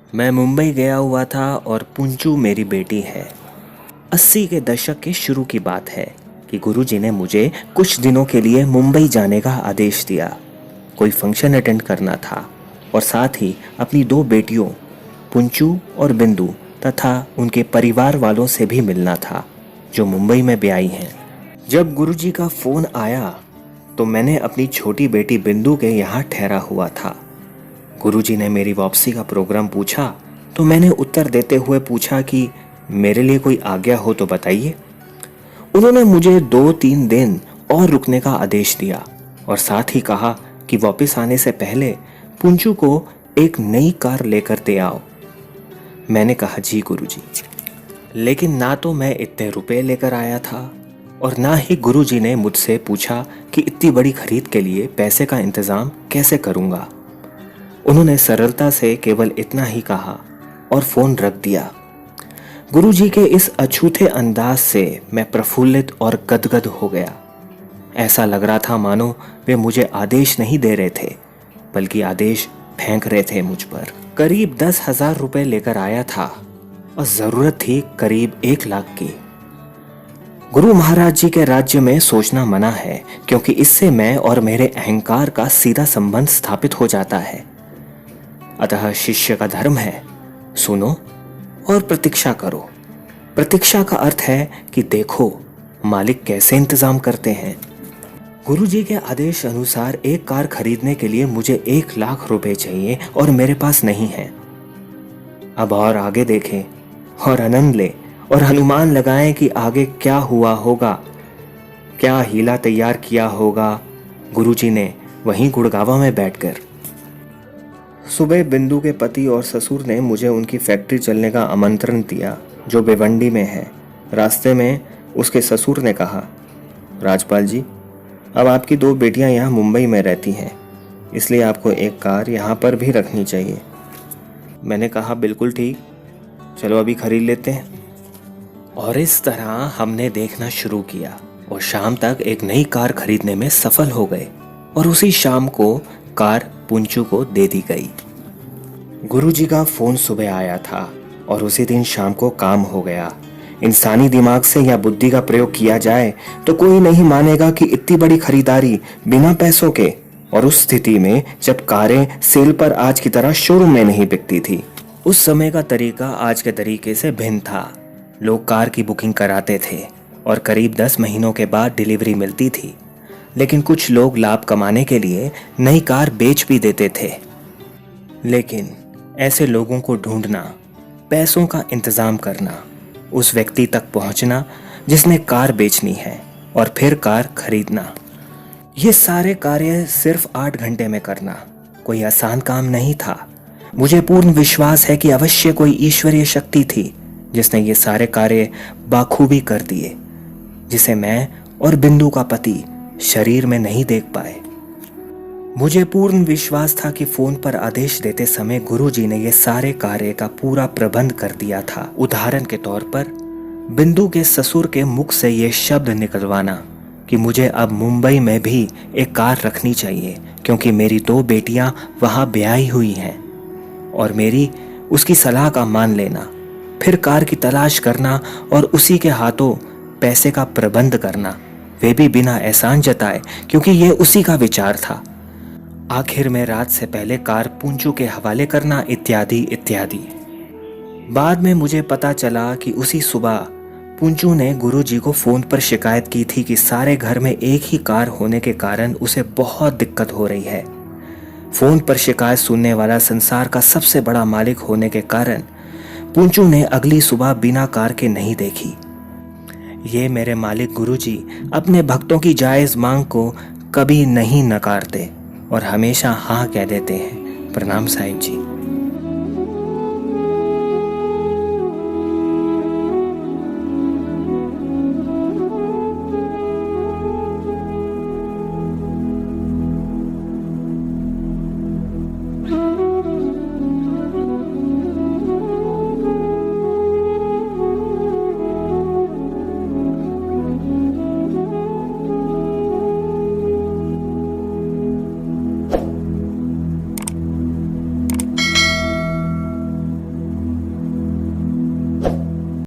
मैं मुंबई गया हुआ था और पुंचू मेरी बेटी है। 80 के दशक के शुरू की बात है कि गुरुजी ने मुझे कुछ दिनों के लिए मुंबई जाने का आदेश दिया। कोई फंक्शन अटेंड करना था और साथ ही अपनी दो बेटियों पुंचू और बिंदु तथा उनके परिवार वालों से भी मिलना था जो मुंबई में ब्याही हैं। जब गुरुजी का फ़ोन आया तो मैंने अपनी छोटी बेटी बिंदु के यहाँ ठहरा हुआ था। गुरुजी ने मेरी वापसी का प्रोग्राम पूछा तो मैंने उत्तर देते हुए पूछा कि मेरे लिए कोई आज्ञा हो तो बताइए। उन्होंने मुझे 2-3 दिन और रुकने का आदेश दिया और साथ ही कहा कि वापस आने से पहले पुंचू को एक नई कार लेकर दे आओ। मैंने कहा जी गुरुजी, लेकिन ना तो मैं इतने रुपए लेकर आया था और ना ही गुरुजी ने मुझसे पूछा कि इतनी बड़ी खरीद के लिए पैसे का इंतज़ाम कैसे करूँगा। उन्होंने सरलता से केवल इतना ही कहा और फ़ोन रख दिया। गुरुजी के इस अछूते अंदाज से मैं प्रफुल्लित और गदगद हो गया। ऐसा लग रहा था मानो वे मुझे आदेश नहीं दे रहे थे बल्कि आदेश फेंक रहे थे मुझ पर। करीब 10,000 रुपये लेकर आया था और ज़रूरत थी करीब 1 लाख की। गुरु महाराज जी के राज्य में सोचना मना है क्योंकि इससे मैं और मेरे अहंकार का सीधा संबंध स्थापित हो जाता है। अतः शिष्य का धर्म है सुनो और प्रतीक्षा करो। प्रतीक्षा का अर्थ है कि देखो मालिक कैसे इंतजाम करते हैं। गुरुजी के आदेश अनुसार एक कार खरीदने के लिए मुझे 1 लाख रुपए चाहिए और मेरे पास नहीं है। अब और आगे देखें और आनंद लें और अनुमान लगाएं कि आगे क्या हुआ होगा, क्या हीला तैयार किया होगा गुरुजी ने वहीं गुड़गावा में बैठकर। सुबह बिंदु के पति और ससुर ने मुझे उनकी फैक्ट्री चलने का आमंत्रण दिया जो भिवंडी में है। रास्ते में उसके ससुर ने कहा, राजपाल जी, अब आपकी 2 बेटियां यहाँ मुंबई में रहती हैं, इसलिए आपको एक कार यहाँ पर भी रखनी चाहिए। मैंने कहा बिल्कुल ठीक, चलो अभी खरीद लेते हैं। और इस तरह हमने देखना शुरू किया और शाम तक एक नई कार खरीदने में सफल हो गए और उसी शाम को कार पुंचू को दे दी गई। गुरुजी का फोन सुबह आया था और उसी दिन शाम को काम हो गया। इंसानी दिमाग से या बुद्धि का प्रयोग किया जाए तो कोई नहीं मानेगा कि इतनी बड़ी खरीदारी बिना पैसों के, और उस स्थिति में जब कारें सेल पर आज की तरह शोरूम में नहीं बिकती थी। उस समय का तरीका आज के तरीके से भिन्न था। लोग कार की बुकिंग कराते थे और करीब 10 महीनों के बाद डिलीवरी मिलती थी, लेकिन कुछ लोग लाभ कमाने के लिए नई कार बेच भी देते थे। लेकिन ऐसे लोगों को ढूंढना, पैसों का इंतजाम करना, उस व्यक्ति तक पहुंचना जिसने कार बेचनी है और फिर कार खरीदना, ये सारे कार्य सिर्फ 8 घंटे में करना कोई आसान काम नहीं था। मुझे पूर्ण विश्वास है कि अवश्य कोई ईश्वरीय शक्ति थी जिसने ये सारे कार्य बाखूबी कर दिए, जिसे मैं और बिंदु का पति शरीर में नहीं देख पाए। मुझे पूर्ण विश्वास था कि फोन पर आदेश देते समय गुरुजी ने यह सारे कार्य का पूरा प्रबंध कर दिया था। उदाहरण के तौर पर बिंदु के ससुर के मुख से यह शब्द निकलवाना कि मुझे अब मुंबई में भी एक कार रखनी चाहिए क्योंकि मेरी 2 बेटियां वहां ब्याही हुई हैं, और मेरी उसकी सलाह का मान लेना, फिर कार की तलाश करना और उसी के हाथों पैसे का प्रबंध करना, वे भी बिना एहसान जताए क्योंकि यह उसी का विचार था। आखिर में रात से पहले कार पुंचू के हवाले करना इत्यादि इत्यादि। बाद में मुझे पता चला कि उसी सुबह पुंचू ने गुरुजी को फोन पर शिकायत की थी कि सारे घर में एक ही कार होने के कारण उसे बहुत दिक्कत हो रही है। फोन पर शिकायत सुनने वाला संसार का सबसे बड़ा मालिक होने के कारण पुंचू ने अगली सुबह बिना कार के नहीं देखी। ये मेरे मालिक गुरुजी अपने भक्तों की जायज मांग को कभी नहीं नकारते और हमेशा हाँ कह देते हैं। प्रणाम साहिब जी।